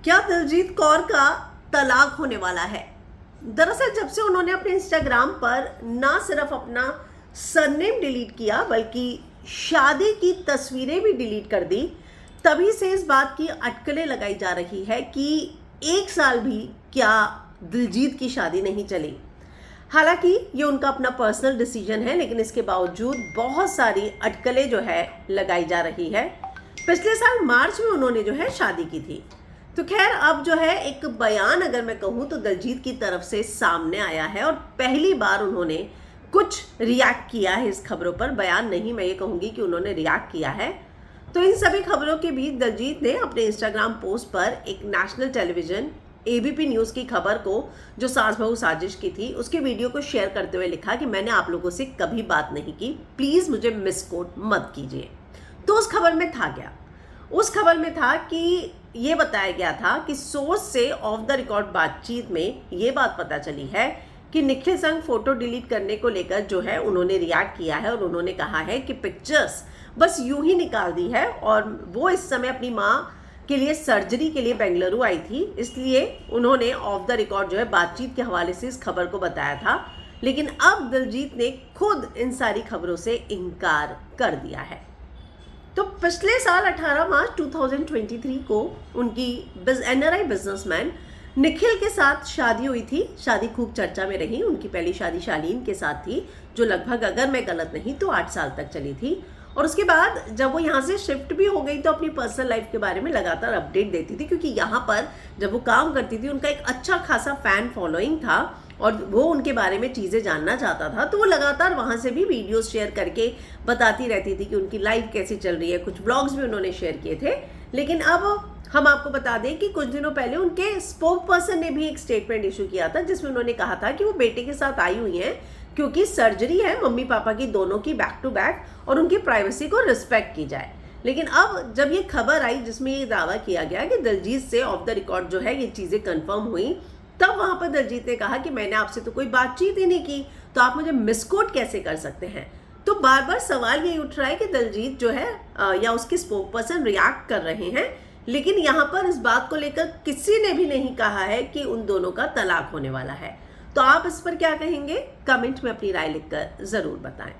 क्या दिलजीत कौर का तलाक होने वाला है? दरअसल जब से उन्होंने अपने इंस्टाग्राम पर ना सिर्फ अपना सरनेम डिलीट किया बल्कि शादी की तस्वीरें भी डिलीट कर दी, तभी से इस बात की अटकलें लगाई जा रही है कि 1 साल भी क्या दिलजीत की शादी नहीं चली। हालांकि ये उनका अपना पर्सनल डिसीजन है, लेकिन इसके बावजूद बहुत सारी अटकलें जो है लगाई जा रही है। पिछले साल मार्च में उन्होंने जो है शादी की थी। तो खैर अब जो है एक बयान अगर मैं कहूँ तो दिलजीत की तरफ से सामने आया है और पहली बार उन्होंने कुछ रिएक्ट किया है इस खबरों पर। बयान नहीं, मैं ये कहूँगी कि उन्होंने रिएक्ट किया है। तो इन सभी खबरों के बीच दिलजीत ने अपने इंस्टाग्राम पोस्ट पर एक नेशनल टेलीविजन एबीपी न्यूज़ की खबर को, जो सास बहू साजिश की थी, उसके वीडियो को शेयर करते हुए लिखा कि मैंने आप लोगों से कभी बात नहीं की, प्लीज़ मुझे मिसकोट मत कीजिए। तो उस खबर में था क्या? उस खबर में था कि ये बताया गया था कि सोर्स से ऑफ द रिकॉर्ड बातचीत में ये बात पता चली है कि निखिल संग फोटो डिलीट करने को लेकर जो है उन्होंने रिएक्ट किया है और उन्होंने कहा है कि पिक्चर्स बस यूं ही निकाल दी है और वो इस समय अपनी माँ के लिए सर्जरी के लिए बेंगलुरु आई थी, इसलिए उन्होंने ऑफ द रिकॉर्ड जो है बातचीत के हवाले से इस खबर को बताया था। लेकिन अब दिलजीत ने खुद इन सारी खबरों से इनकार कर दिया है। तो पिछले साल 18 मार्च 2023 को उनकी एनआरआई बिजनेसमैन निखिल के साथ शादी हुई थी। शादी खूब चर्चा में रही। उनकी पहली शादी शालीन के साथ थी, जो लगभग अगर मैं गलत नहीं तो 8 साल तक चली थी। और उसके बाद जब वो यहाँ से शिफ्ट भी हो गई तो अपनी पर्सनल लाइफ के बारे में लगातार अपडेट देती थी, क्योंकि यहाँ पर जब वो काम करती थी उनका एक अच्छा खासा फैन फॉलोइंग था और वो उनके बारे में चीज़ें जानना चाहता था। तो वो लगातार वहाँ से भी वीडियोस शेयर करके बताती रहती थी कि उनकी लाइफ कैसी चल रही है। कुछ व्लॉग्स भी उन्होंने शेयर किए थे। लेकिन अब हम आपको बता दें कि कुछ दिनों पहले उनके स्पोक पर्सन ने भी एक स्टेटमेंट इशू किया था, जिसमें उन्होंने कहा था कि वो बेटे के साथ आई हुई हैं क्योंकि सर्जरी है मम्मी पापा की दोनों की बैक टू बैक और उनकी प्राइवेसी को रिस्पेक्ट की जाए। लेकिन अब जब ये खबर आई जिसमें ये दावा किया गया कि दिलजीत से ऑफ द रिकॉर्ड जो है ये चीज़ें कंफर्म हुई, तब वहां पर दिलजीत ने कहा कि मैंने आपसे तो कोई बातचीत ही नहीं की, तो आप मुझे मिसकोट कैसे कर सकते हैं। तो बार बार सवाल ये उठ रहा है कि दिलजीत जो है या उसके स्पोक पर्सन रिएक्ट कर रहे हैं, लेकिन यहाँ पर इस बात को लेकर किसी ने भी नहीं कहा है कि उन दोनों का तलाक होने वाला है। तो आप इस पर क्या कहेंगे? कमेंट में अपनी राय लिखकर जरूर बताएं।